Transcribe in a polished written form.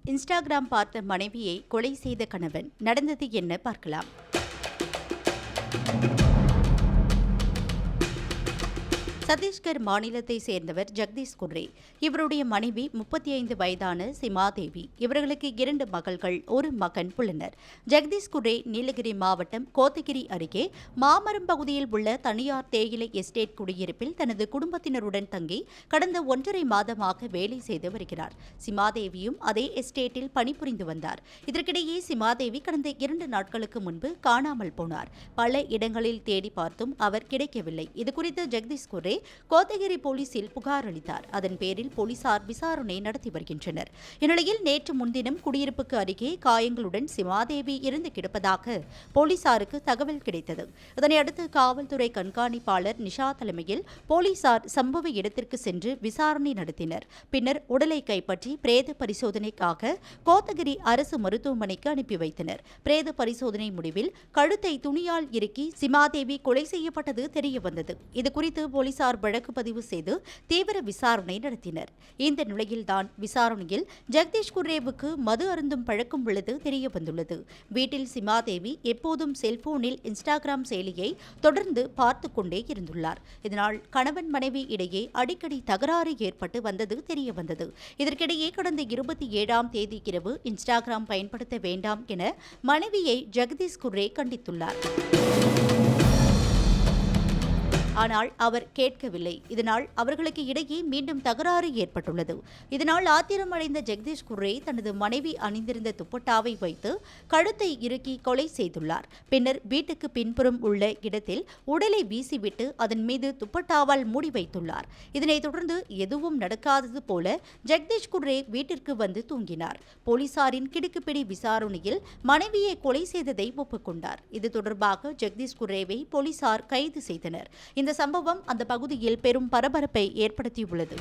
Instagram பார்த்த மனைவியை கொலை செய்த கணவன். நடந்தது என்ன பார்க்கலாம். சத்தீஸ்கர் மாநிலத்தை சேர்ந்தவர் ஜெகதீஷ் குர்ரே. இவருடைய மனைவி 35 வயதான சிமாதேவி. இவர்களுக்கு 2 மகள்கள், 1 மகன் உள்ளனர். ஜெகதீஷ் குர்ரே நீலகிரி மாவட்டம் கோத்தகிரி அருகே மாமரம் பகுதியில் உள்ள தனியார் தேயிலை எஸ்டேட் குடியிருப்பில் தனது குடும்பத்தினருடன் தங்கி கடந்த 1.5 மாதமாக வேலை செய்து வருகிறார். சிமாதேவியும் அதே எஸ்டேட்டில் பணிபுரிந்து வந்தார். இதற்கிடையே சிமாதேவி கடந்த 2 நாட்களுக்கு முன்பு காணாமல் போனார். பல இடங்களில் தேடி பார்த்தும் அவர் கிடைக்கவில்லை. இதுகுறித்து ஜெகதீஷ் குர்ரே கோத்தகிரி போலீசில் புகார் அளித்தார். அதன் பேரில் போலீசார் விசாரணை நடத்தி வருகின்றனர். இந்நிலையில் நேற்று முன்தினம் குடியிருப்புக்கு அருகே காயங்களுடன் சிமாதேவி இருந்து கிடப்பதாக போலீசாருக்கு தகவல் கிடைத்தது. இதனையடுத்து காவல்துறை கண்காணிப்பாளர் நிஷா தலைமையில் போலீசார் சம்பவ இடத்திற்கு சென்று விசாரணை நடத்தினர். பின்னர் உடலை கைப்பற்றி பிரேத பரிசோதனைக்காக கோத்தகிரி அரசு மருத்துவமனைக்கு அனுப்பி வைத்தனர். பிரேத பரிசோதனை முடிவில் கழுத்தை துணியால் இறுக்கி சிமாதேவி கொலை செய்யப்பட்டது தெரியவந்தது. இதுகுறித்து போலீசார் வழக்கு பதிவு செய்து தீவிர விசாரணை நடத்தினர். இந்த நிலையில்தான் விசாரணையில் ஜெகதீஷ் குர்ரேவுக்கு மது அருந்தும் பழக்கம் உள்ளது தெரியவந்துள்ளது. வீட்டில் சிமாதேவி எப்போதும் செல்போனில் இன்ஸ்டாகிராம் செயலியை தொடர்ந்து பார்த்து கொண்டே இருந்துள்ளார். இதனால் கணவன் மனைவி இடையே அடிக்கடி தகராறு ஏற்பட்டு வந்தது தெரியவந்தது. இதற்கிடையே கடந்த 27ஆம் தேதி இரவு இன்ஸ்டாகிராம் பயன்படுத்த வேண்டாம் என மனைவியை ஜெகதீஷ் குர்ரே கண்டித்துள்ளார். ஆனால் அவர் கேட்கவில்லை. இதனால் அவர்களுக்கு இடையே மீண்டும் தகராறு ஏற்பட்டுள்ளது. இதனால் ஆத்திரமடைந்த ஜெகதீஷ் குர்ரே தனது மனைவி அணிந்திருந்த துப்பட்டாவை வைத்து கழுத்தை இறுக்கி கொலை செய்துள்ளார். பின்னர் வீட்டுக்கு பின்புறம் உள்ள இடத்தில் உடலை வீசிவிட்டு அதன் மீது துப்பட்டாவால் மூடி வைத்துள்ளார். இதனைத் தொடர்ந்து எதுவும் நடக்காதது போல ஜெகதீஷ் குர்ரே வீட்டிற்கு வந்து தூங்கினார். போலீசாரின் கிடுக்குப்பிடி விசாரணையில் மனைவியை கொலை செய்ததை ஒப்புக்கொண்டார். இது தொடர்பாக ஜெகதீஷ் குர்ரேவை போலீசார் கைது செய்தனர். இந்த சம்பவம் அந்த பகுதியில் பெரும் பரபரப்பை ஏற்படுத்தியுள்ளது.